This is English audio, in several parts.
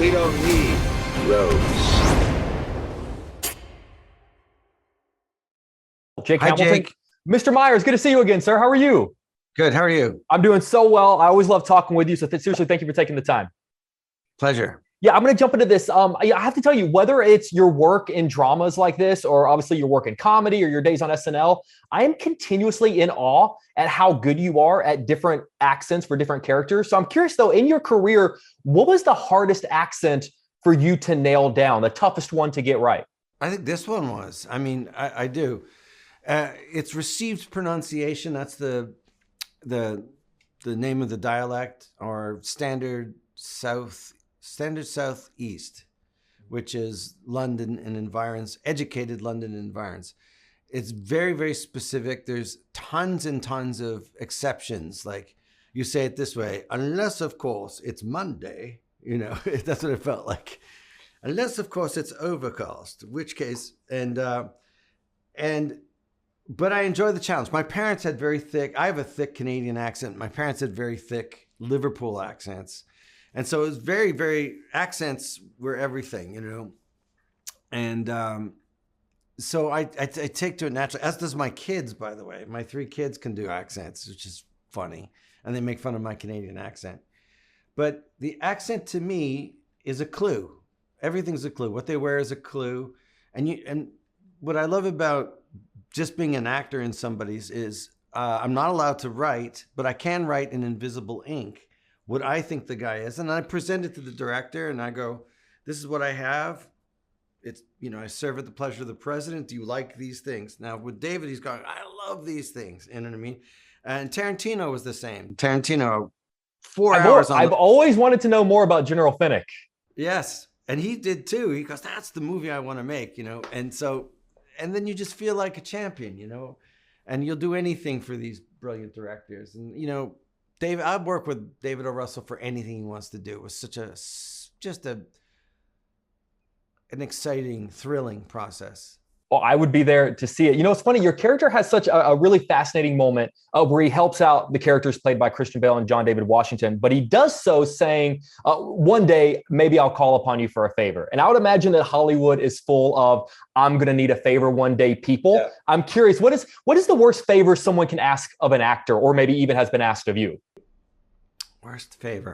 we don't need roads. Jake Hi, Hamilton. Jake. Mr. Myers, good to see you again, sir. How are you? Good. How are you? I'm doing so well. I always love talking with you. So seriously, thank you for taking the time. Pleasure. Yeah, I'm going to jump into this. I have to tell you, whether it's your work in dramas like this, or obviously your work in comedy or your days on SNL, I am continuously in awe at how good you are at different accents for different characters. So I'm curious though, in your career, what was the hardest accent for you to nail down, the toughest one to get right? I think this one was. I do. It's received pronunciation. That's the name of the dialect, or standard southeast, which is London and environs, educated London and environs. It's very, very specific. There's tons and tons of exceptions. Like you say it this way, unless of course it's Monday, that's what it felt like. Unless of course it's overcast, which case, but I enjoy the challenge. My parents had I have a thick Canadian accent. My parents had very thick Liverpool accents. And so it was very, very, accents were everything, And so I take to it naturally, as does my kids, by the way. My 3 kids can do accents, which is funny. And they make fun of my Canadian accent. But the accent to me is a clue. Everything's a clue. What they wear is a clue. And what I love about just being an actor in somebody's is I'm not allowed to write, but I can write in invisible ink what I think the guy is. And I present it to the director and I go, this is what I have. It's, I serve at the pleasure of the president. Do you like these things? Now with David, he's going, I love these things. You know what I mean? And Tarantino was the same. Tarantino, 4 hours on I've always wanted to know more about General Finnick. Yes. And he did too. He goes, that's the movie I want to make, And so, and then you just feel like a champion, and you'll do anything for these brilliant directors. And, David, I'd work with David O. Russell for anything he wants to do. It was just an exciting, thrilling process. Well, I would be there to see it. It's funny. Your character has such a really fascinating moment where he helps out the characters played by Christian Bale and John David Washington, but he does so saying, one day, maybe I'll call upon you for a favor. And I would imagine that Hollywood is full of, I'm going to need a favor one day people. Yeah. I'm curious, what is the worst favor someone can ask of an actor, or maybe even has been asked of you? Worst favor.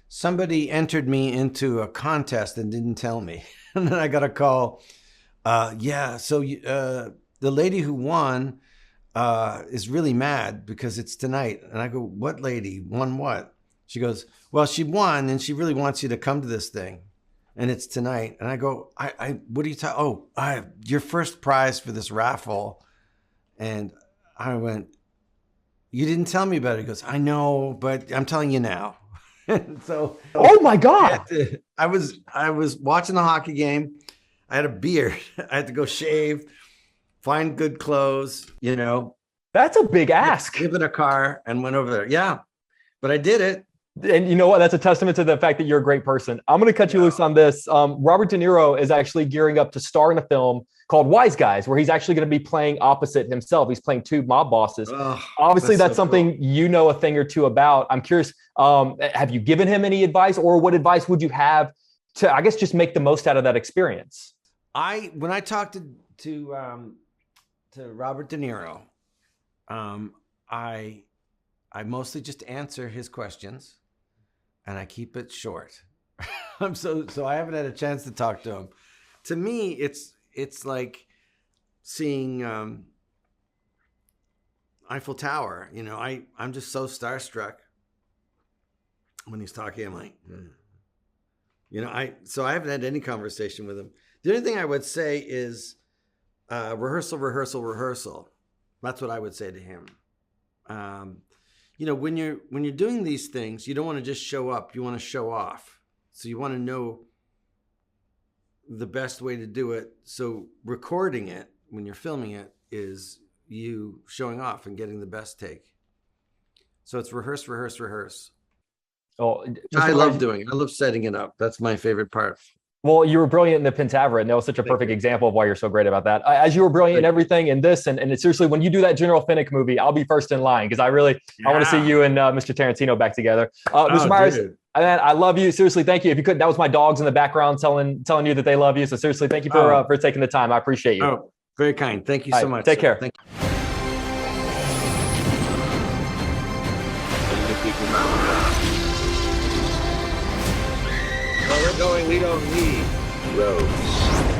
Somebody entered me into a contest and didn't tell me. And then I got a call. The lady who won is really mad because it's tonight. And I go, what lady? Won what? She goes, well, she won and she really wants you to come to this thing. And it's tonight. And I go, what are you talking? Your first prize for this raffle. And I went, you didn't tell me about it. He goes, I know, but I'm telling you now. So, oh my God. I was watching the hockey game. I had a beard. I had to go shave, find good clothes, That's a big ask. Live in a car and went over there. Yeah, but I did it. And you know what? That's a testament to the fact that you're a great person. I'm going to cut you loose on this. Robert De Niro is actually gearing up to star in a film called Wise Guys, where he's actually going to be playing opposite himself. He's playing 2 mob bosses. Obviously, that's so something cool. A thing or two about. I'm curious, have you given him any advice, or what advice would you have to, I guess, just make the most out of that experience? When I talked to Robert De Niro, I mostly just answer his questions, and I keep it short. So I haven't had a chance to talk to him. To me, it's like seeing Eiffel Tower. I'm just so starstruck when he's talking. I'm like, so I haven't had any conversation with him. The only thing I would say is rehearsal, rehearsal, rehearsal. That's what I would say to him. When you're doing these things, you don't want to just show up. You want to show off. So you want to know the best way to do it. So recording it when you're filming it is you showing off and getting the best take. So it's rehearse, rehearse, rehearse. Oh, I love doing it. I love setting it up. That's my favorite part. Well, you were brilliant in the Pentaveret, and that was such a perfect example of why you're so great about that. As you were brilliant in everything in this, and seriously, when you do that General Finnick movie, I'll be first in line because I want to see you and Mr. Tarantino back together. Mr. Myers, And I love you. Seriously, thank you. If you could, that was my dogs in the background telling you that they love you. So seriously, thank you for taking the time. I appreciate you. Oh, very kind. Thank you All so right, much. take care. Thank you. Where we're going, we don't need roads.